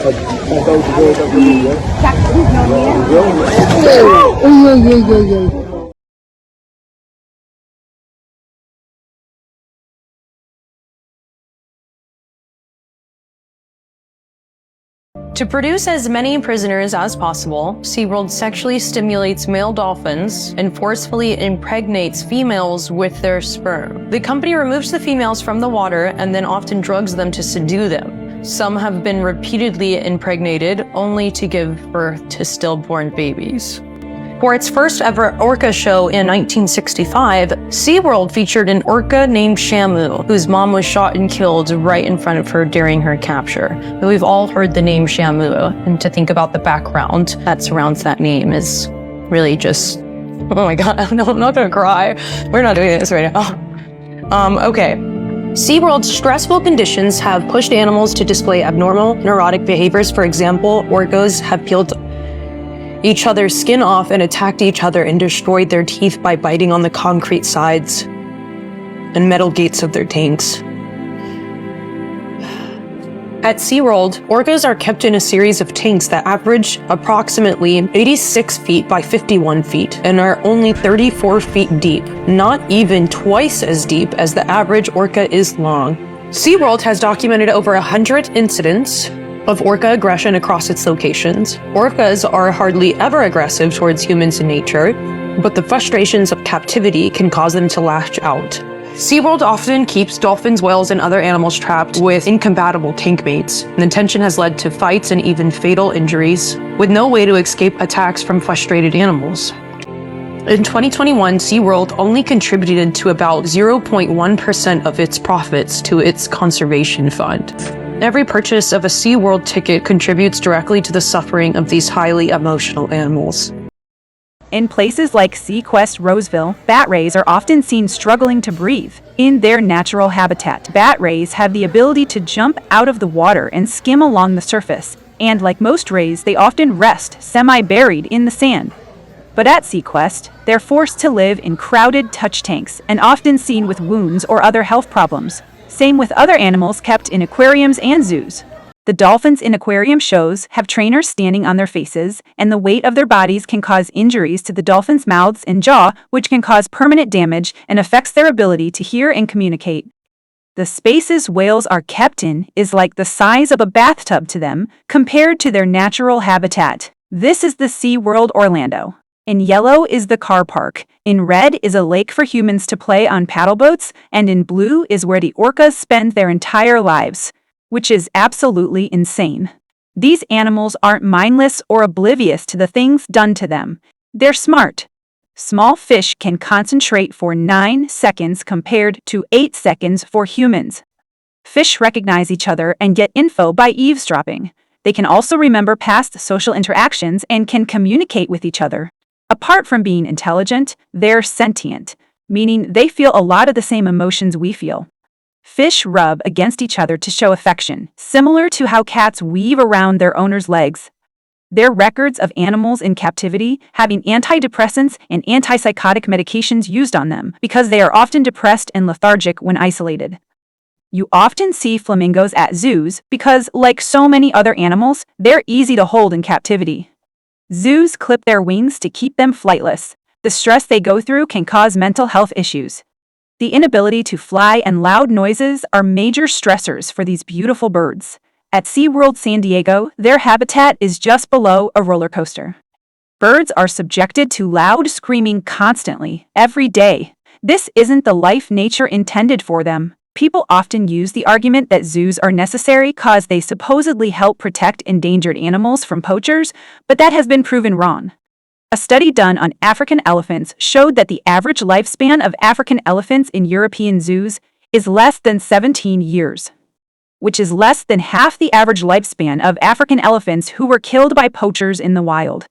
Ôi, ôi, ôi, ôi, ôi. To produce as many prisoners as possible, SeaWorld sexually stimulates male dolphins and forcefully impregnates females with their sperm. The company removes the females from the water and then often drugs them to subdue them. Some have been repeatedly impregnated, only to give birth to stillborn babies. For its first ever orca show in 1965, SeaWorld featured an orca named Shamu, whose mom was shot and killed right in front of her during her capture. We've all heard the name Shamu, and to think about the background that surrounds that name is really just, oh my god, I'm not gonna cry. We're not doing this right now. Okay. SeaWorld's stressful conditions have pushed animals to display abnormal, neurotic behaviors. For example, orcas have peeled each other's skin off and attacked each other and destroyed their teeth by biting on the concrete sides and metal gates of their tanks. At SeaWorld, orcas are kept in a series of tanks that average approximately 86 feet by 51 feet and are only 34 feet deep, not even twice as deep as the average orca is long. SeaWorld has documented over 100 incidents of orca aggression across its locations. Orcas are hardly ever aggressive towards humans in nature, but the frustrations of captivity can cause them to lash out. SeaWorld often keeps dolphins, whales, and other animals trapped with incompatible tank mates. The tension has led to fights and even fatal injuries, with no way to escape attacks from frustrated animals. In 2021, SeaWorld only contributed to about 0.1% of its profits to its conservation fund. Every purchase of a SeaWorld ticket contributes directly to the suffering of these highly emotional animals. In places like SeaQuest Roseville, bat rays are often seen struggling to breathe. In their natural habitat, bat rays have the ability to jump out of the water and skim along the surface, and like most rays, they often rest semi-buried in the sand. But at SeaQuest, they're forced to live in crowded touch tanks and often seen with wounds or other health problems. Same with other animals kept in aquariums and zoos. The dolphins in aquarium shows have trainers standing on their faces, and the weight of their bodies can cause injuries to the dolphins' mouths and jaw, which can cause permanent damage and affects their ability to hear and communicate. The spaces whales are kept in is like the size of a bathtub to them compared to their natural habitat. This is the SeaWorld Orlando. In yellow is the car park, in red is a lake for humans to play on paddle boats, and in blue is where the orcas spend their entire lives, which is absolutely insane. These animals aren't mindless or oblivious to the things done to them. They're smart. Small fish can concentrate for 9 seconds compared to 8 seconds for humans. Fish recognize each other and get info by eavesdropping. They can also remember past social interactions and can communicate with each other. Apart from being intelligent, they're sentient, meaning they feel a lot of the same emotions we feel. Fish rub against each other to show affection, similar to how cats weave around their owner's legs. There are records of animals in captivity having antidepressants and antipsychotic medications used on them because they are often depressed and lethargic when isolated. You often see flamingos at zoos because, like so many other animals, they're easy to hold in captivity. Zoos clip their wings to keep them flightless. The stress they go through can cause mental health issues. The inability to fly and loud noises are major stressors for these beautiful birds. At SeaWorld San Diego, their habitat is just below a roller coaster. Birds are subjected to loud screaming constantly, every day. This isn't the life nature intended for them. People often use the argument that zoos are necessary because they supposedly help protect endangered animals from poachers, but that has been proven wrong. A study done on African elephants showed that the average lifespan of African elephants in European zoos is less than 17 years, which is less than half the average lifespan of African elephants who were killed by poachers in the wild.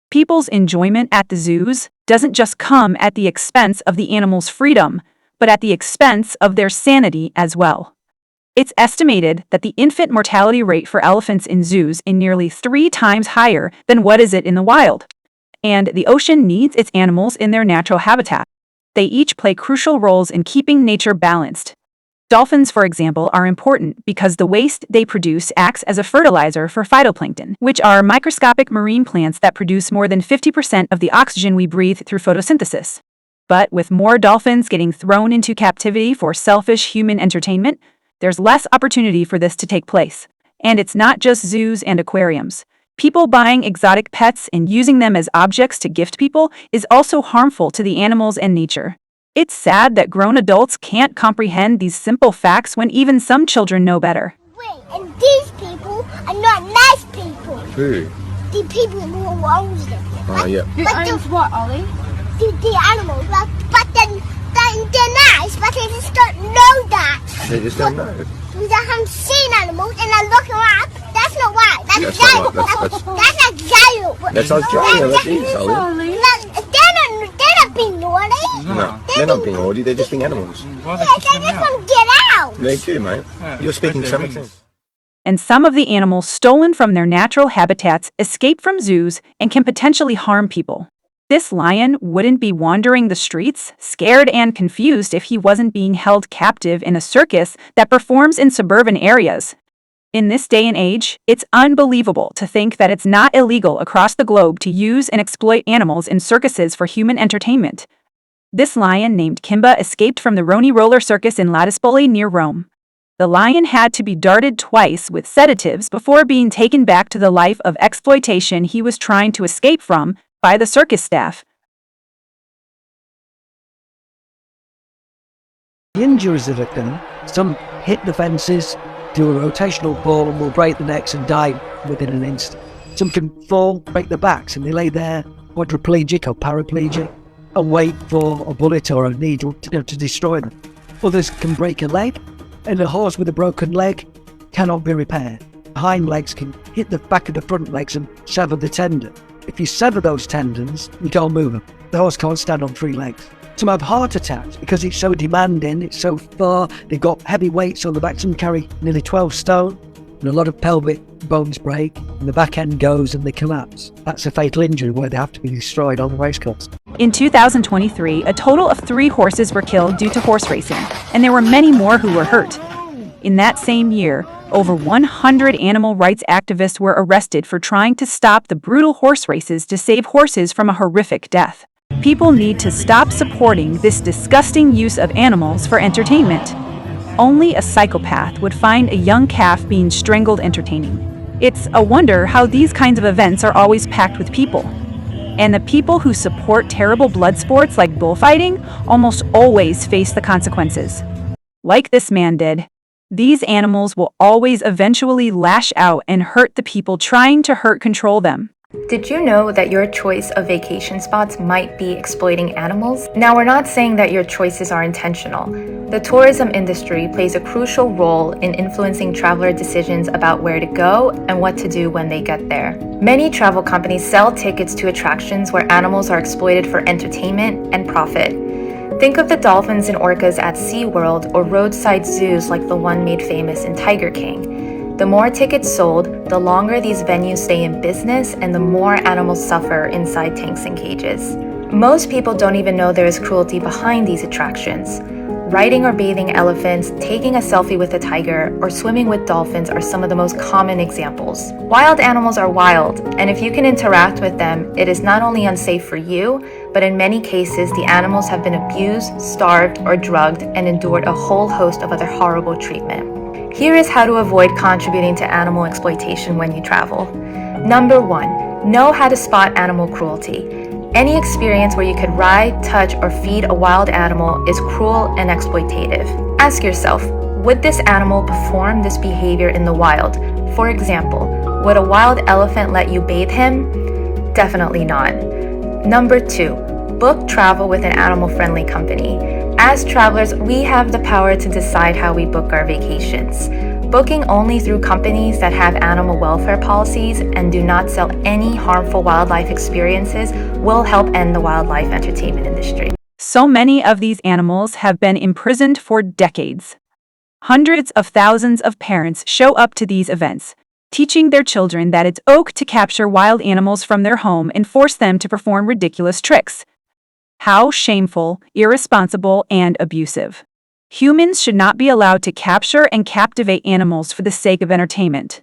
People's enjoyment at the zoos doesn't just come at the expense of the animals' freedom, but at the expense of their sanity as well. It's estimated that the infant mortality rate for elephants in zoos is nearly 3 times higher than what is it in the wild. And the ocean needs its animals in their natural habitat. They each play crucial roles in keeping nature balanced. Dolphins, for example, are important because the waste they produce acts as a fertilizer for phytoplankton, which are microscopic marine plants that produce more than 50% of the oxygen we breathe through photosynthesis. But with more dolphins getting thrown into captivity for selfish human entertainment, there's less opportunity for this to take place. And it's not just zoos and aquariums. People buying exotic pets and using them as objects to gift people is also harmful to the animals and nature. It's sad that grown adults can't comprehend these simple facts when even some children know better. Wait, and these people are not nice people. Who? The people who owns them. Oh, yeah. Who owns what, Ollie? The animals. But then they're nice, but they just don't know that. They just don't know. Because I haven't seen animals and I look them up. That's not right. That's That's not jail. right. That's not jail. That's not jail. That is, Ollie. They're not being naughty. No, they're not being naughty. They're just being animals. Yeah, they just want to get out. They do, mate. You're speaking common sense. And some of the animals stolen from their natural habitats escape from zoos and can potentially harm people. This lion wouldn't be wandering the streets, scared and confused if he wasn't being held captive in a circus that performs in suburban areas. In this day and age, it's unbelievable to think that it's not illegal across the globe to use and exploit animals in circuses for human entertainment. This lion named Kimba escaped from the Roni Roller Circus in Ladispoli near Rome. The lion had to be darted twice with sedatives before being taken back to the life of exploitation he was trying to escape from by the circus staff. The injuries that occur, some hit the fences, do a rotational fall and will break the necks and die within an instant. Some can fall, break their backs, and they lay there quadriplegic or paraplegic and wait for a bullet or a needle to destroy them. Others can break a leg, and a horse with a broken leg cannot be repaired. Hind legs can hit the back of the front legs and sever the tendon. If you sever those tendons, you can't move them. The horse can't stand on 3 legs. Some have heart attacks because it's so demanding, it's so far, they've got heavy weights on the back, some carry nearly 12 stone, and a lot of pelvic bones break, and the back end goes and they collapse. That's a fatal injury where they have to be destroyed on the racecourse. In 2023, a total of 3 horses were killed due to horse racing, and there were many more who were hurt. In that same year, over 100 animal rights activists were arrested for trying to stop the brutal horse races to save horses from a horrific death. People need to stop supporting this disgusting use of animals for entertainment. Only a psychopath would find a young calf being strangled entertaining. It's a wonder how these kinds of events are always packed with people. And the people who support terrible blood sports like bullfighting almost always face the consequences. Like this man did. These animals will always eventually lash out and hurt the people trying to control them. Did you know that your choice of vacation spots might be exploiting animals? Now, we're not saying that your choices are intentional. The tourism industry plays a crucial role in influencing traveler decisions about where to go and what to do when they get there. Many travel companies sell tickets to attractions where animals are exploited for entertainment and profit. Think of the dolphins and orcas at SeaWorld or roadside zoos like the one made famous in Tiger King. The more tickets sold, the longer these venues stay in business and the more animals suffer inside tanks and cages. Most people don't even know there is cruelty behind these attractions. Riding or bathing elephants, taking a selfie with a tiger, or swimming with dolphins are some of the most common examples. Wild animals are wild, and if you can interact with them, it is not only unsafe for you, but in many cases, the animals have been abused, starved, or drugged, and endured a whole host of other horrible treatment. Here is how to avoid contributing to animal exploitation when you travel. Number 1, know how to spot animal cruelty. Any experience where you could ride, touch, or feed a wild animal is cruel and exploitative. Ask yourself, would this animal perform this behavior in the wild? For example, would a wild elephant let you bathe him? Definitely not. Number 2, book travel with an animal-friendly company. As travelers, we have the power to decide how we book our vacations. Booking only through companies that have animal welfare policies and do not sell any harmful wildlife experiences will help end the wildlife entertainment industry. So many of these animals have been imprisoned for decades. Hundreds of thousands of parents show up to these events, teaching their children that it's okay to capture wild animals from their home and force them to perform ridiculous tricks. How shameful, irresponsible, and abusive. Humans should not be allowed to capture and captivate animals for the sake of entertainment.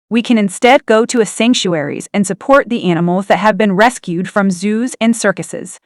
We can instead go to sanctuaries and support the animals that have been rescued from zoos and circuses.